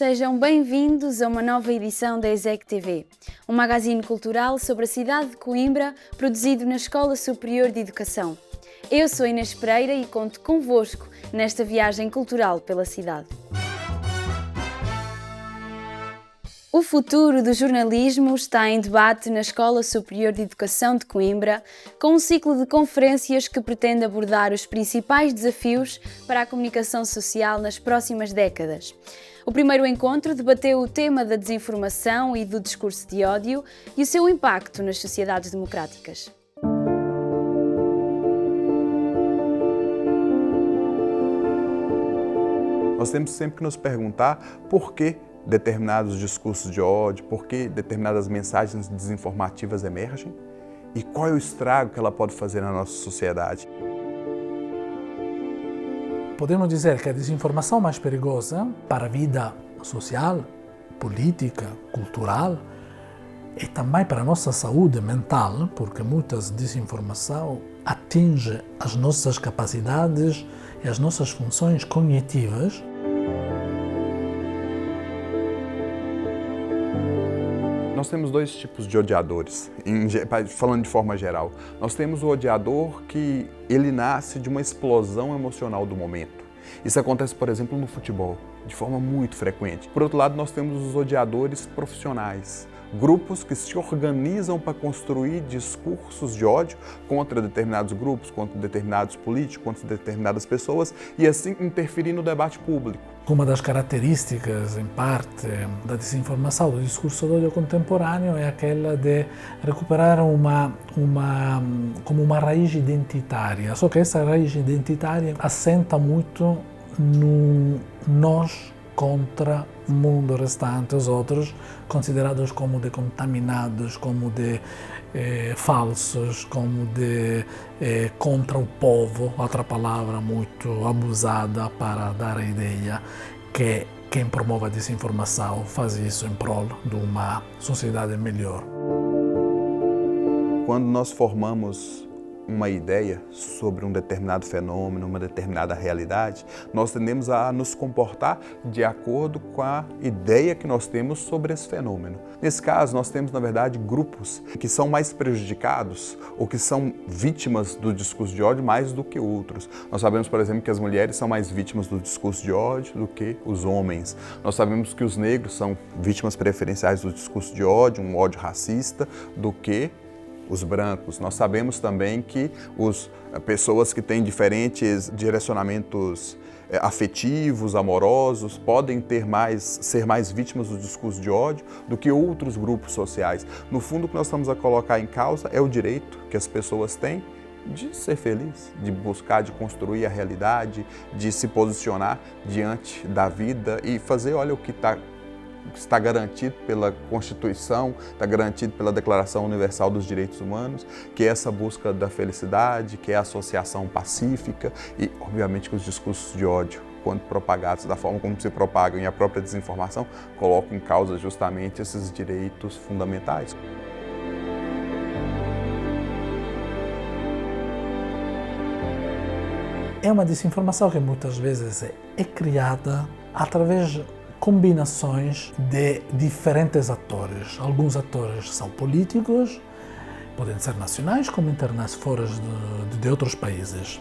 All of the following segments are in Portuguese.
sejam bem-vindos a uma nova edição da ESEC TV, um magazine cultural sobre a cidade de Coimbra, produzido na Escola Superior de Educação. Eu sou Inês Pereira e conto convosco nesta viagem cultural pela cidade. O futuro do jornalismo está em debate na Escola Superior de Educação de Coimbra, com um ciclo de conferências que pretende abordar os principais desafios para a comunicação social nas próximas décadas. O primeiro encontro debateu o tema da desinformação e do discurso de ódio e o seu impacto nas sociedades democráticas. Nós temos sempre que nos perguntar por que determinados discursos de ódio, por que determinadas mensagens desinformativas emergem e qual é o estrago que ela pode fazer na nossa sociedade. Podemos dizer que a desinformação mais perigosa para a vida social, política, cultural e também para a nossa saúde mental, porque muitas desinformação atinge as nossas capacidades e as nossas funções cognitivas. Nós temos dois tipos de odiadores, falando de forma geral. Nós temos o odiador que ele nasce de uma explosão emocional do momento. Isso acontece, por exemplo, no futebol, de forma muito frequente. Por outro lado, nós temos os odiadores profissionais, grupos que se organizam para construir discursos de ódio contra determinados grupos, contra determinados políticos, contra determinadas pessoas e assim interferir no debate público. Uma das características, em parte, da desinformação do discurso de ódio contemporâneo é aquela de recuperar como uma raiz identitária. Só que essa raiz identitária assenta muito no nós contra o mundo restante, os outros considerados como de contaminados, como de falsos, como de contra o povo, outra palavra muito abusada para dar a ideia que quem promove a desinformação faz isso em prol de uma sociedade melhor. Quando nós formamos uma ideia sobre um determinado fenômeno, uma determinada realidade, nós tendemos a nos comportar de acordo com a ideia que nós temos sobre esse fenômeno. Nesse caso, nós temos, na verdade, grupos que são mais prejudicados ou que são vítimas do discurso de ódio mais do que outros. Nós sabemos, por exemplo, que as mulheres são mais vítimas do discurso de ódio do que os homens. Nós sabemos que os negros são vítimas preferenciais do discurso de ódio, um ódio racista, do que os brancos. Nós sabemos também que pessoas que têm diferentes direcionamentos afetivos, amorosos, podem ser mais vítimas do discurso de ódio do que outros grupos sociais. No fundo, o que nós estamos a colocar em causa é o direito que as pessoas têm de ser feliz, de buscar, de construir a realidade, de se posicionar diante da vida e fazer, olha, o que está garantido pela Constituição, está garantido pela Declaração Universal dos Direitos Humanos, que é essa busca da felicidade, que é a associação pacífica e, obviamente, que os discursos de ódio, quando propagados da forma como se propagam e a própria desinformação, colocam em causa justamente esses direitos fundamentais. É uma desinformação que muitas vezes é criada através de combinações de diferentes atores. Alguns atores são políticos, podem ser nacionais como internacionais, fora de outros países.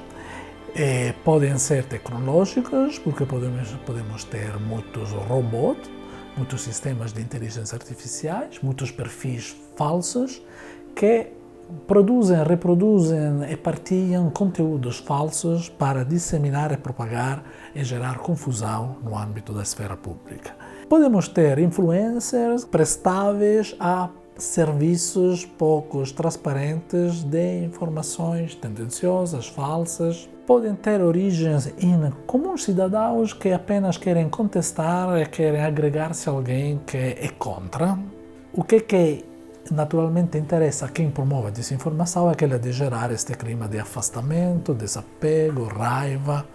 Podem ser tecnológicos, porque podemos ter muitos robôs, muitos sistemas de inteligência artificiais, muitos perfis falsos que produzem, reproduzem e partilham conteúdos falsos para disseminar e propagar e gerar confusão no âmbito da esfera pública. Podemos ter influencers prestáveis a serviços poucos transparentes de informações tendenciosas, falsas. Podem ter origens em comuns cidadãos que apenas querem contestar e querem agregar-se a alguém que é contra. O que naturalmente interessa a quem promove a desinformação é aquela de gerar este clima de afastamento, desapego, raiva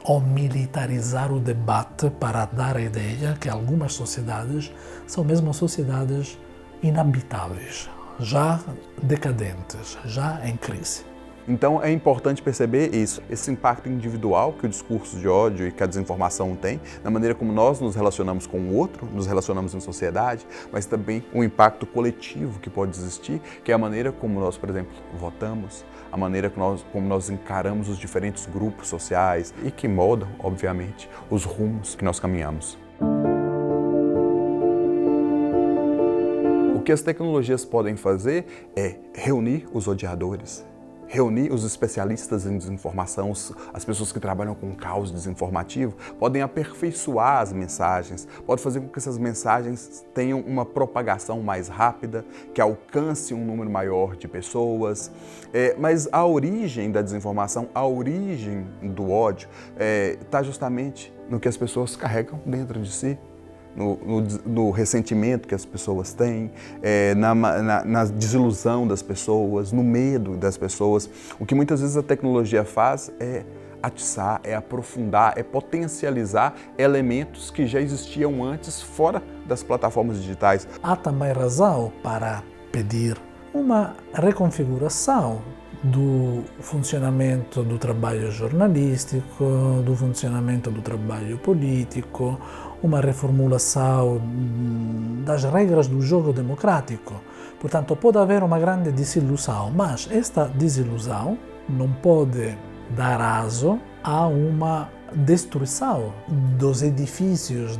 ou militarizar o debate para dar a ideia que algumas sociedades são mesmo sociedades inabitáveis, já decadentes, já em crise. Então é importante perceber isso, esse impacto individual que o discurso de ódio e que a desinformação tem, na maneira como nós nos relacionamos com o outro, nos relacionamos em sociedade, mas também o impacto coletivo que pode existir, que é a maneira como nós, por exemplo, votamos, a maneira como nós encaramos os diferentes grupos sociais e que moldam, obviamente, os rumos que nós caminhamos. O que as tecnologias podem fazer é reunir os odiadores, reunir os especialistas em desinformação, as pessoas que trabalham com caos desinformativo, podem aperfeiçoar as mensagens, pode fazer com que essas mensagens tenham uma propagação mais rápida, que alcance um número maior de pessoas. Mas a origem da desinformação, a origem do ódio, está justamente no que as pessoas carregam dentro de si. No ressentimento que as pessoas têm, na desilusão das pessoas, no medo das pessoas. O que muitas vezes a tecnologia faz é atiçar, é aprofundar, é potencializar elementos que já existiam antes fora das plataformas digitais. Há também razão para pedir uma reconfiguração do funcionamento do trabalho jornalístico, do funcionamento do trabalho político, uma reformulação das regras do jogo democrático. Portanto, pode haver uma grande desilusão, mas esta desilusão não pode dar aso a uma destruição dos edifícios,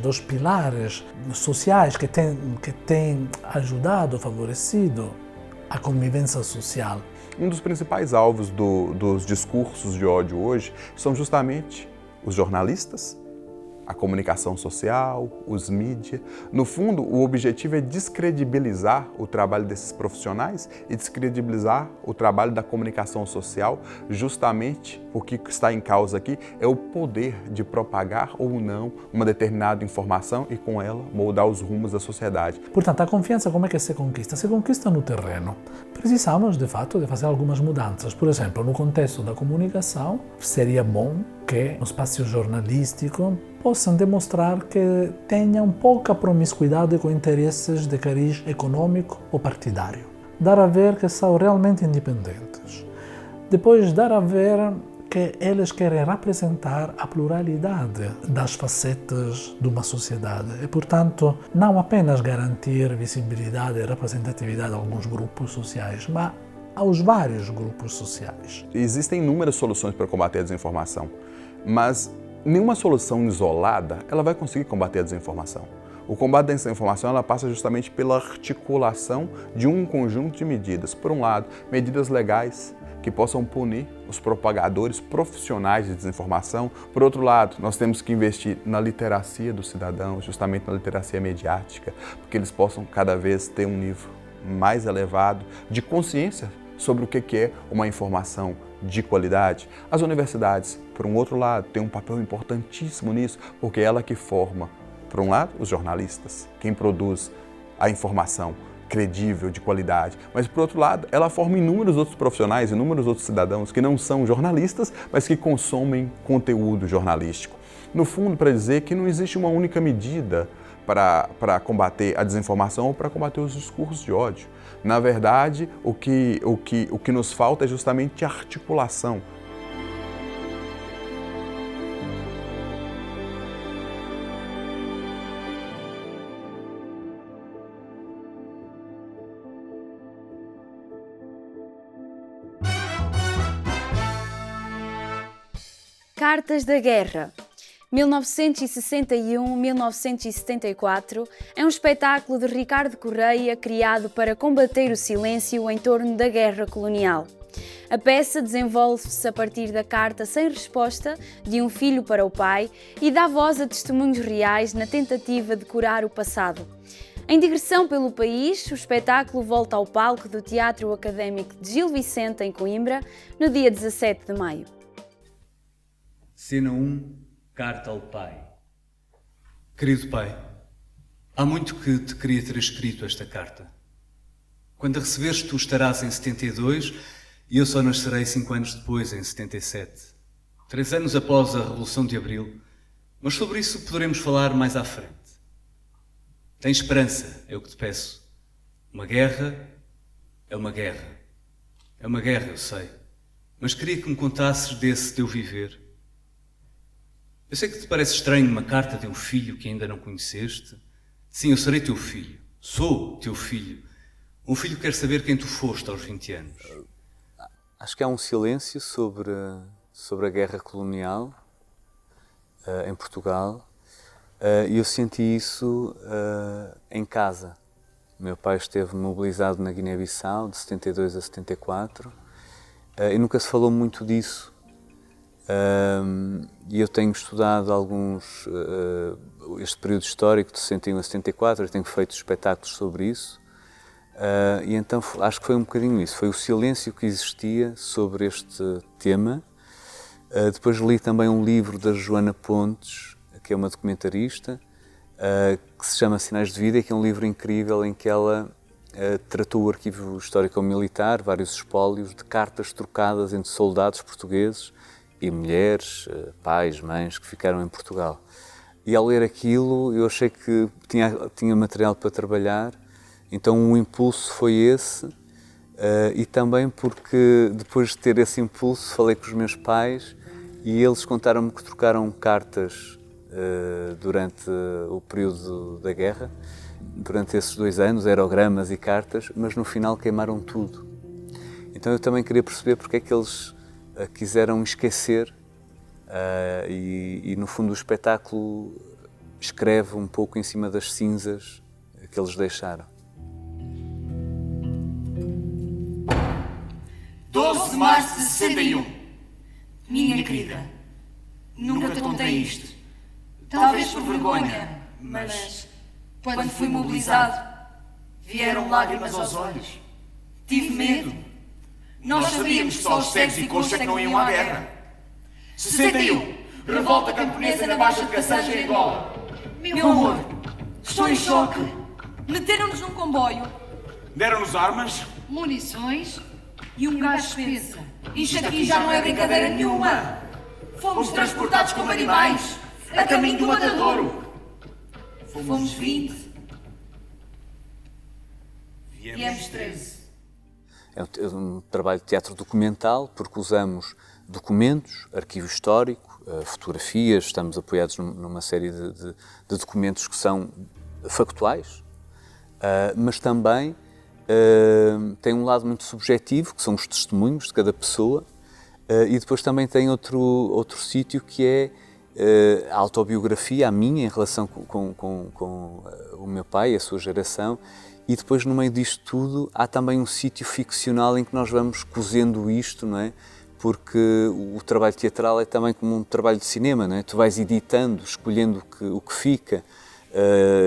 dos pilares sociais que têm ajudado, favorecido a convivência social. Um dos principais alvos dos discursos de ódio hoje são justamente os jornalistas, a comunicação social, os mídias. No fundo, o objetivo é descredibilizar o trabalho desses profissionais e descredibilizar o trabalho da comunicação social, justamente porque o que está em causa aqui é o poder de propagar ou não uma determinada informação e, com ela, moldar os rumos da sociedade. Portanto, a confiança como é que se conquista? Se conquista no terreno. Precisamos, de fato, de fazer algumas mudanças. Por exemplo, no contexto da comunicação, seria bom que no espaço jornalístico possam demonstrar que tenham pouca promiscuidade com interesses de cariz econômico ou partidário. Dar a ver que são realmente independentes. Depois, dar a ver que eles querem representar a pluralidade das facetas de uma sociedade e, portanto, não apenas garantir visibilidade e representatividade a alguns grupos sociais, mas aos vários grupos sociais. Existem inúmeras soluções para combater a desinformação, mas nenhuma solução isolada ela vai conseguir combater a desinformação. O combate da desinformação ela passa justamente pela articulação de um conjunto de medidas. Por um lado, medidas legais que possam punir os propagadores profissionais de desinformação. Por outro lado, nós temos que investir na literacia dos cidadãos, justamente na literacia mediática, porque eles possam cada vez ter um nível mais elevado de consciência sobre o que é uma informação de qualidade. As universidades, por um outro lado, têm um papel importantíssimo nisso, porque é ela que forma, por um lado, os jornalistas, quem produz a informação credível, de qualidade, mas, por outro lado, ela forma inúmeros outros profissionais, inúmeros outros cidadãos que não são jornalistas, mas que consomem conteúdo jornalístico. No fundo, para dizer que não existe uma única medida para combater a desinformação ou para combater os discursos de ódio. Na verdade, o que nos falta é justamente a articulação. Cartas da Guerra. 1961-1974 é um espetáculo de Ricardo Correia criado para combater o silêncio em torno da guerra colonial. A peça desenvolve-se a partir da carta sem resposta de um filho para o pai e dá voz a testemunhos reais na tentativa de curar o passado. Em digressão pelo país, o espetáculo volta ao palco do Teatro Académico de Gil Vicente, em Coimbra, no dia 17 de maio. Cena 1. Carta ao Pai. Querido Pai, há muito que te queria ter escrito esta carta. Quando a receberes, tu estarás em 72 e eu só nascerei 5 anos depois, em 77. 3 anos após a Revolução de Abril, mas sobre isso poderemos falar mais à frente. Tem esperança, é o que te peço. Uma guerra é uma guerra. É uma guerra, eu sei. mas queria que me contasses desse teu viver. Eu sei que te parece estranho uma carta de um filho que ainda não conheceste. Sim, eu serei teu filho. Sou teu filho. Um filho que quer saber quem tu foste aos 20 anos. Acho que há um silêncio sobre a guerra colonial em Portugal, e eu senti isso em casa. Meu pai esteve mobilizado na Guiné-Bissau de 72 a 74 e nunca se falou muito disso. E eu tenho estudado este período histórico de 61 a 74, eu tenho feito espetáculos sobre isso. E então acho que foi um bocadinho isso, foi o silêncio que existia sobre este tema. Depois li também um livro da Joana Pontes, que é uma documentarista, que se chama Sinais de Vida, e que é um livro incrível em que ela tratou o arquivo histórico-militar, vários espólios de cartas trocadas entre soldados portugueses e mulheres, pais, mães que ficaram em Portugal. E ao ler aquilo eu achei que tinha material para trabalhar, então o impulso foi esse, e também porque depois de ter esse impulso falei com os meus pais e eles contaram-me que trocaram cartas durante o período da guerra, durante esses 2 anos, aerogramas e cartas, mas no final queimaram tudo. Então eu também queria perceber porque é que eles quiseram esquecer, e no fundo o espetáculo escreve um pouco em cima das cinzas que eles deixaram. 12 de março de 61. Minha querida, nunca te contei isto. Talvez por vergonha, mas quando fui mobilizado, vieram lágrimas aos olhos. Tive medo. Nós sabíamos que só os cegos e coxos é que não iam à guerra. 61. Revolta camponesa na Baixa de Caçanja, em Angola. Meu amor, estou em choque. Meteram-nos num comboio, Deram-nos armas. munições e um gás pensa. Isto aqui já não é brincadeira nenhuma. Fomos transportados como animais, a caminho do matadouro. Fomos 20. Viemos 13. É um trabalho de teatro documental, porque usamos documentos, arquivo histórico, fotografias, estamos apoiados numa série de documentos que são factuais, mas também tem um lado muito subjetivo, que são os testemunhos de cada pessoa, e depois também tem outro sítio que é a autobiografia, a minha, em relação com o meu pai, a sua geração, e depois no meio disto tudo há também um sítio ficcional em que nós vamos cozendo isto, não é? Porque o trabalho teatral é também como um trabalho de cinema, não é? Tu vais editando, escolhendo o que fica,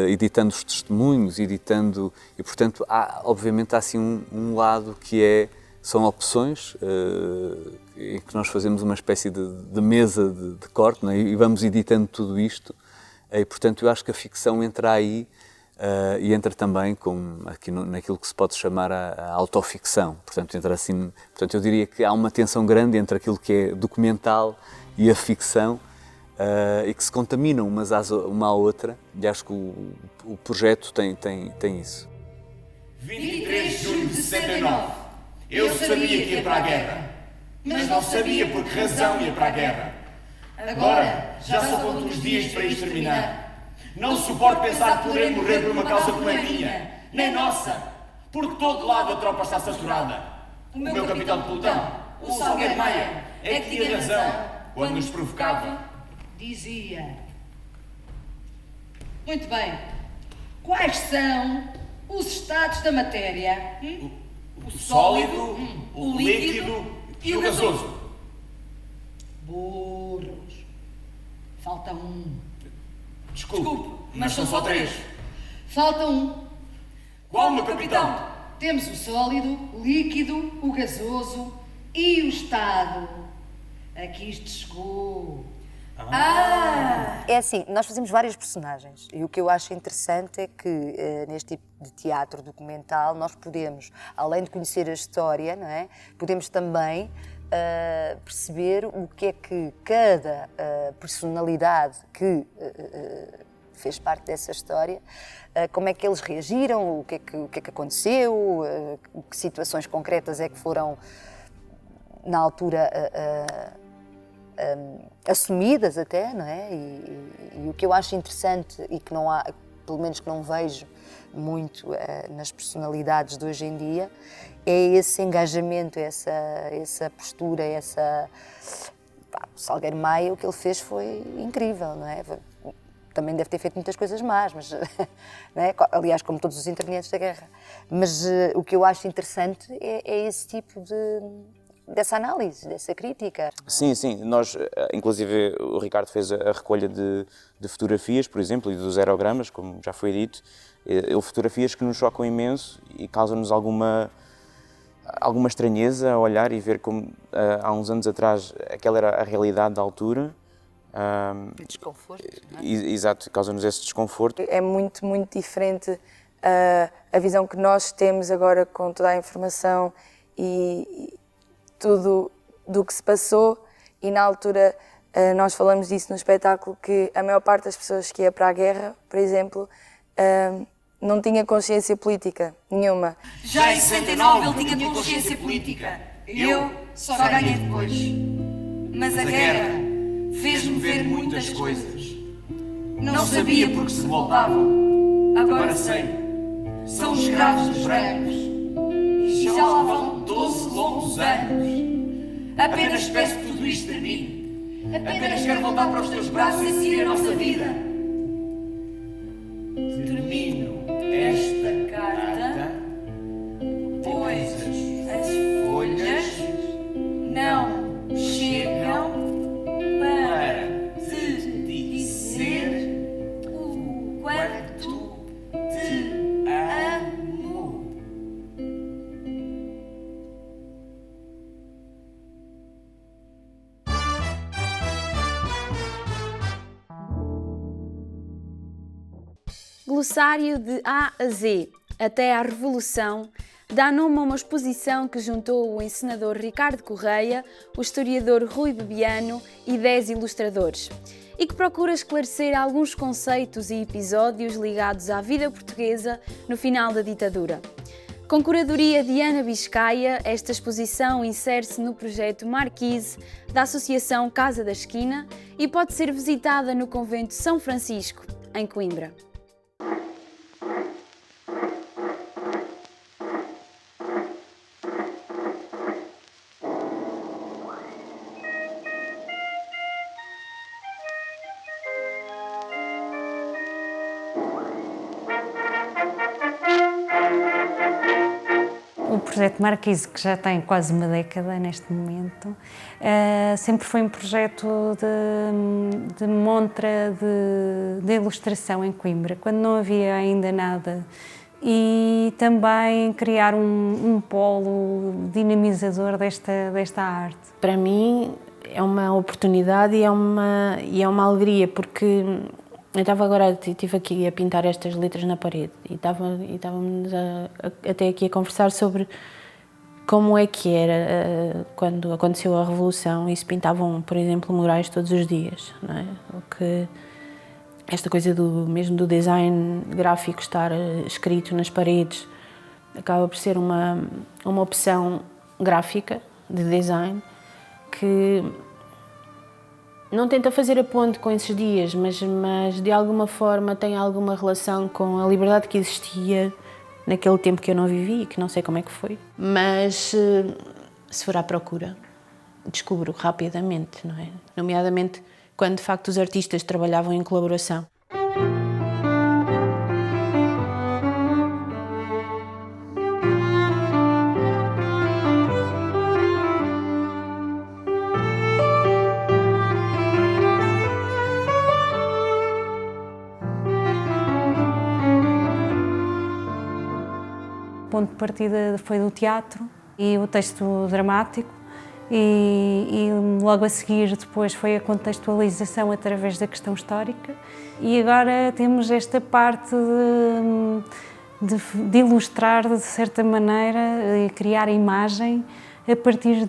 editando os testemunhos, editando... E, portanto, obviamente há assim um lado que são opções, em que nós fazemos uma espécie de mesa de corte, não é? E vamos editando tudo isto. E, portanto, eu acho que a ficção entra aí, e entra também naquilo que se pode chamar a autoficção. Portanto, entra assim, eu diria que há uma tensão grande entre aquilo que é documental e a ficção, e que se contaminam uma à outra, e acho que o projeto tem isso. 23 de julho de 69. Eu sabia que ia para a guerra, mas não sabia por que razão ia para a guerra. Agora já só conto os dias para isto terminar. Não suporto pensar que poderei morrer por uma causa que não é minha, nem nossa, porque todo lado a tropa está saturada. O meu capitão de pelotão, o Salgueiro Maia, é que tinha razão quando nos provocava. Dizia. Muito bem. Quais são os estados da matéria? O sólido, o líquido e o gasoso. Burros. Falta um. Desculpe, mas são só 3. Falta um. Qual, meu capitão? Temos o sólido, o líquido, o gasoso e o estado. Aqui isto chegou. É assim, nós fazemos várias personagens e o que eu acho interessante é que neste tipo de teatro documental nós podemos, além de conhecer a história, não é? Podemos também perceber o que é que cada personalidade que fez parte dessa história, como é que eles reagiram, o que é que aconteceu, que situações concretas é que foram na altura assumidas até, não é? E o que eu acho interessante e que não há, pelo menos que não vejo muito nas personalidades de hoje em dia, é esse engajamento, essa postura, Salgueiro Maia, o que ele fez foi incrível, não é? Também deve ter feito muitas coisas más, mas, não é? Aliás, como todos os intervenientes da guerra. Mas o que eu acho interessante é esse tipo dessa análise, dessa crítica. Sim, sim. Nós, inclusive, o Ricardo fez a recolha de fotografias, por exemplo, e dos aerogramas, como já foi dito. Fotografias que nos chocam imenso e causam-nos alguma estranheza a olhar e ver como há uns anos atrás aquela era a realidade da altura. Desconforto, não é? Exato, causa-nos esse desconforto. É muito, muito diferente a visão que nós temos agora com toda a informação e tudo do que se passou, e na altura nós falamos disso no espetáculo, que a maior parte das pessoas que ia para a guerra, por exemplo, não tinha consciência política nenhuma. Já em 69 ele tinha consciência política. Eu só ganhei depois. Mas a guerra fez-me ver muitas coisas. Não sabia porque se voltavam. Agora sei. São os escravos dos brancos. E já lá vão 12 longos anos. Apenas peço que tudo isto termine. Apenas quero voltar para os teus braços e seguir a nossa vida. Termino esta carta, pois as folhas não chegam para te dizer o quanto te amo. Glossário de A a Z, até à Revolução, dá nome a uma exposição que juntou o encenador Ricardo Correia, o historiador Rui Bebiano e 10 ilustradores, e que procura esclarecer alguns conceitos e episódios ligados à vida portuguesa no final da ditadura. Com curadoria de Ana Biscaia, esta exposição insere-se no projeto Marquise da Associação Casa da Esquina e pode ser visitada no Convento São Francisco, em Coimbra. O projeto Marquise, que já tem quase uma década neste momento, sempre foi um projeto de montra de ilustração em Coimbra, quando não havia ainda nada, e também criar um polo dinamizador desta arte. Para mim é uma oportunidade e é uma alegria, porque eu estive aqui a pintar estas letras na parede e estávamos até aqui a conversar sobre como é que era quando aconteceu a Revolução e se pintavam, por exemplo, murais todos os dias, não é? Esta coisa mesmo do design gráfico estar escrito nas paredes acaba por ser uma opção gráfica de design que não tenta fazer a ponte com esses dias, mas de alguma forma tem alguma relação com a liberdade que existia naquele tempo que eu não vivi e que não sei como é que foi. Mas se for à procura, descubro rapidamente, não é? Nomeadamente quando de facto os artistas trabalhavam em colaboração. O ponto de partida foi do teatro e o texto dramático, e logo a seguir depois foi a contextualização através da questão histórica, e agora temos esta parte de ilustrar de certa maneira e criar imagem a partir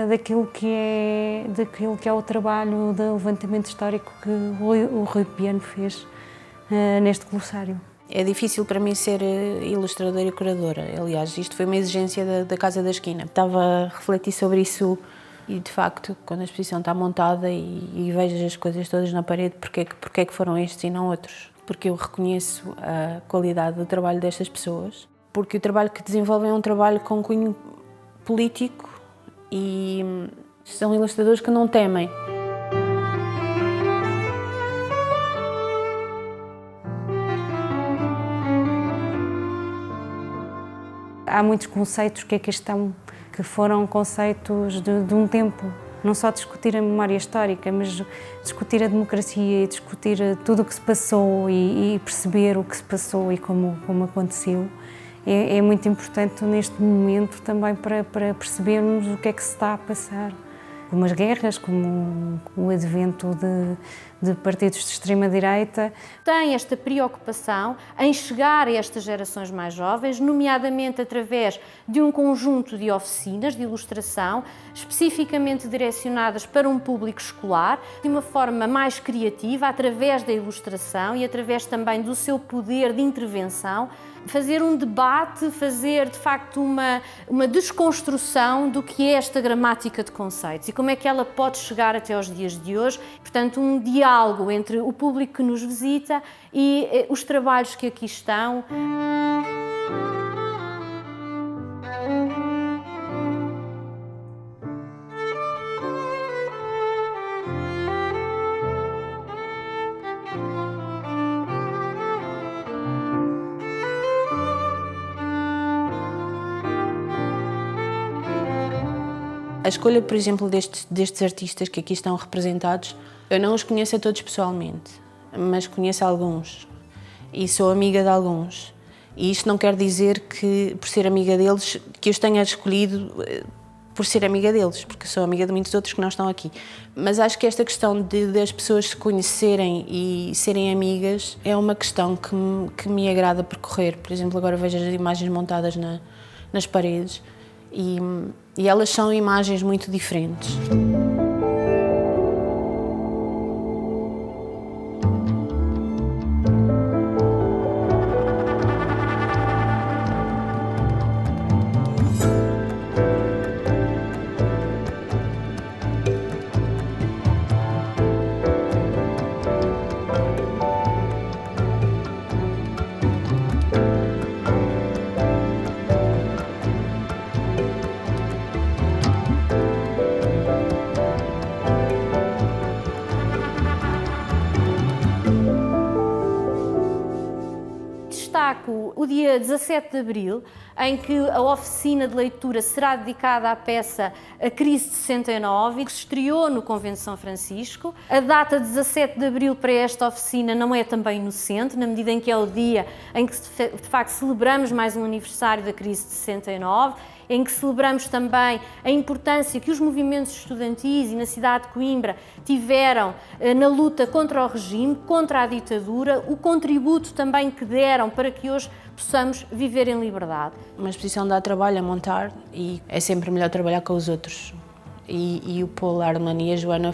daquilo que é o trabalho de levantamento histórico que o Rui Bebiano fez neste glossário. É difícil para mim ser ilustradora e curadora. Aliás, isto foi uma exigência da Casa da Esquina. Estava a refletir sobre isso E de facto, quando a exposição está montada e vejo as coisas todas na parede, porque é que foram estes e não outros? Porque eu reconheço a qualidade do trabalho destas pessoas, porque o trabalho que desenvolvem é um trabalho com cunho político e são ilustradores que não temem. Há muitos conceitos que aqui estão, que foram conceitos de um tempo, não só discutir a memória histórica, mas discutir a democracia e discutir tudo o que se passou e perceber o que se passou e como aconteceu. É muito importante neste momento também para percebermos o que é que se está a passar. Como as guerras, como o advento de partidos de extrema-direita. Tem esta preocupação em chegar a estas gerações mais jovens, nomeadamente através de um conjunto de oficinas de ilustração, especificamente direcionadas para um público escolar, de uma forma mais criativa, através da ilustração e através também do seu poder de intervenção, fazer um debate, fazer de facto uma desconstrução do que é esta gramática de conceitos e como é que ela pode chegar até aos dias de hoje. Portanto, um diálogo entre o público que nos visita e os trabalhos que aqui estão. A escolha, por exemplo, destes artistas que aqui estão representados, eu não os conheço a todos pessoalmente, mas conheço alguns e sou amiga de alguns. E isto não quer dizer que, por ser amiga deles, que eu os tenha escolhido por ser amiga deles, porque sou amiga de muitos outros que não estão aqui. Mas acho que esta questão das pessoas se conhecerem e serem amigas é uma questão que me agrada percorrer. Por exemplo, agora vejo as imagens montadas nas paredes e elas são imagens muito diferentes. Destaco o dia 17 de Abril, em que a oficina de leitura será dedicada à peça A Crise de 69, que se estreou no Convento de São Francisco. A data 17 de Abril para esta oficina não é também inocente, na medida em que é o dia em que de facto celebramos mais um aniversário da Crise de 69, em que celebramos também a importância que os movimentos estudantis e na cidade de Coimbra tiveram na luta contra o regime, contra a ditadura, o contributo também que deram para que hoje possamos viver em liberdade. Uma exposição dá trabalho a montar e é sempre melhor trabalhar com os outros. E o Paulo, a Armani e a Joana,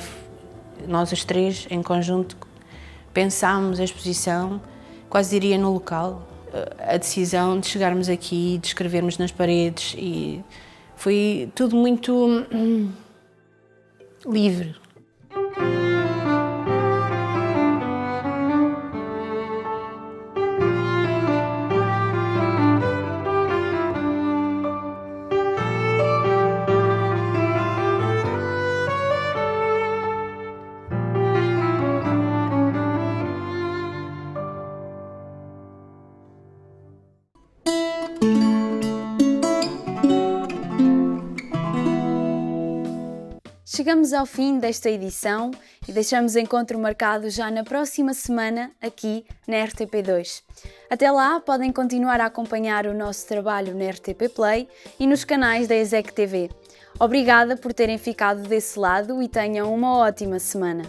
nós os três em conjunto pensámos a exposição, quase diria no local. A decisão de chegarmos aqui, de escrevermos nas paredes e foi tudo muito livre. Chegamos ao fim desta edição e deixamos o encontro marcado já na próxima semana, aqui na RTP2. Até lá, podem continuar a acompanhar o nosso trabalho na RTP Play e nos canais da ESEC TV. Obrigada por terem ficado desse lado e tenham uma ótima semana.